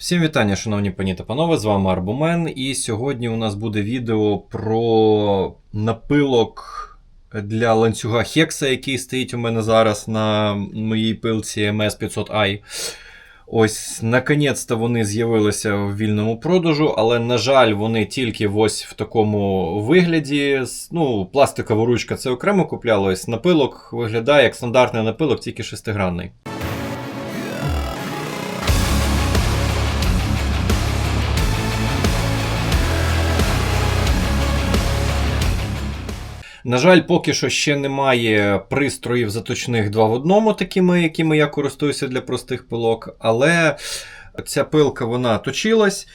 Всім вітання, шановні пані та панове, з вами Арбумен, і сьогодні у нас буде відео про напилок для ланцюга Хекса, який стоїть у мене зараз на моїй пилці MS500i. Ось, наконець-то вони з'явилися в вільному продажу, але, на жаль, вони тільки ось в такому вигляді. Ну, пластикова ручка це окремо куплялось, напилок виглядає як стандартний напилок, тільки шестигранний. На жаль, поки що ще немає пристроїв заточних 2 в 1, такими, якими я користуюся для простих пилок, але ця пилка, вона точилась,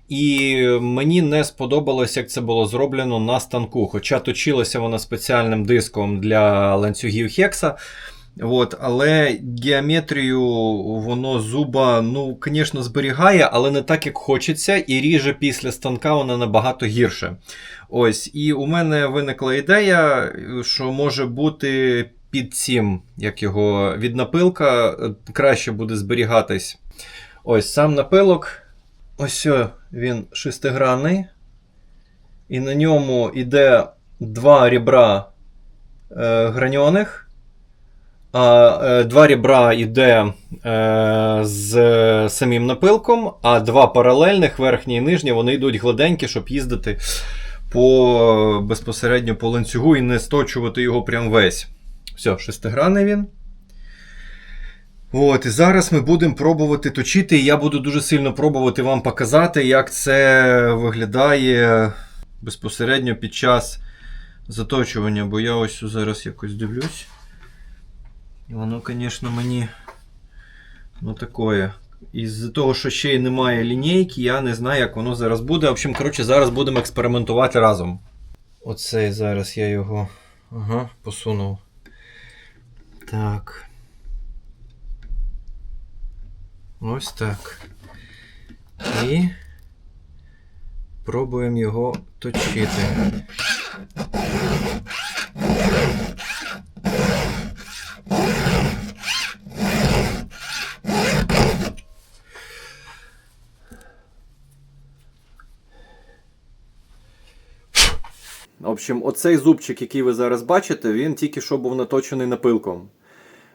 і мені не сподобалось, як це було зроблено на станку. Хоча точилася вона спеціальним диском для ланцюгів Хекса. Але геометрію воно зуба, ну, звісно, зберігає, але не так, як хочеться, і ріже після станка вона набагато гірше. Ось, і у мене виникла ідея, що може бути під цим, як його, від напилка краще буде зберігатись. Ось сам напилок, ось він шестигранний, і на ньому йде 2 ребра граньоних. 2 ребра йде з самим напилком, а 2 паралельних, верхнє і нижнє, вони йдуть гладенькі, щоб їздити безпосередньо по ланцюгу і не сточувати його прям весь. Все, шестигранний він. І зараз ми будемо пробувати точити, і я буду дуже сильно пробувати вам показати, як це виглядає безпосередньо під час заточування, бо я ось зараз якось дивлюсь. І воно, звісно, мені такое. Із-за того, що ще й немає лінійки, я не знаю, як воно зараз буде. В общем, зараз будемо експериментувати разом. Оцей зараз я його посунув. Так. Ось так. І пробуємо його точити. В общем, оцей зубчик, який ви зараз бачите, він тільки що був наточений напилком.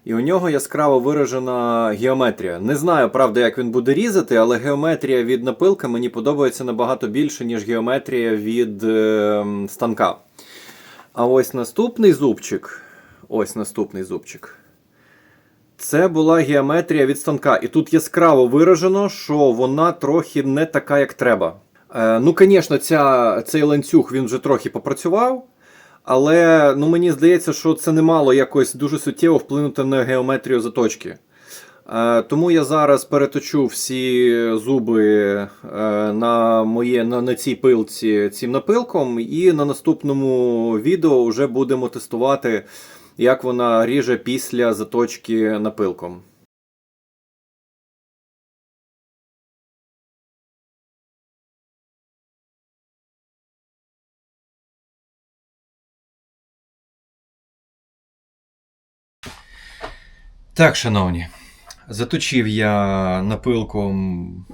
І у нього яскраво виражена геометрія. Не знаю, правда, як він буде різати, але геометрія від напилка мені подобається набагато більше, ніж геометрія від станка. А ось наступний зубчик. Це була геометрія від станка. І тут яскраво виражено, що вона трохи не така, як треба. Ну, звісно, цей ланцюг він вже трохи попрацював, але мені здається, що це не мало якось дуже суттєво вплинути на геометрію заточки. Тому я зараз переточу всі зуби на цій пилці цим напилком, і на наступному відео вже будемо тестувати, як вона ріже після заточки напилком. Так, шановні, заточив я напилком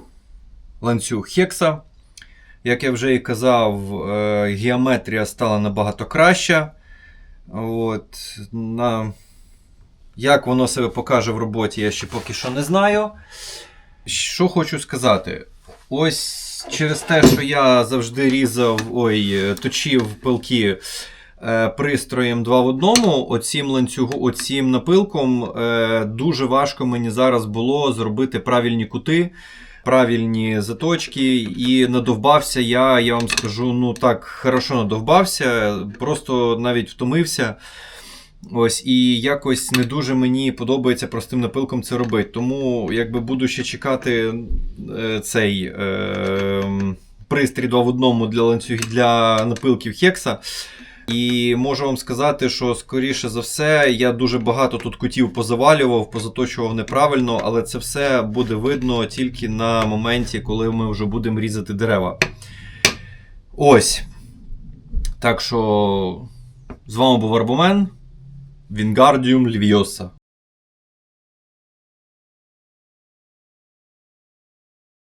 ланцюг Хекса. Як я вже і казав, геометрія стала набагато краща. Як воно себе покаже в роботі, я ще поки що не знаю. Що хочу сказати. Ось через те, що я завжди точив пилки пристроєм 2 в 1, оцім напилком дуже важко мені зараз було зробити правильні кути, правильні заточки, і надовбався я вам скажу, так хорошо надовбався, просто навіть втомився. І якось не дуже мені подобається простим напилком це робити. Тому буду ще чекати цей пристрій 2 в 1 для напилків Хекса. І можу вам сказати, що скоріше за все я дуже багато тут кутів позавалював, позаточував неправильно, але це все буде видно тільки на моменті, коли ми вже будемо різати дерева. Ось. Так що з вами був Арбумен. Wingardium Leviosa.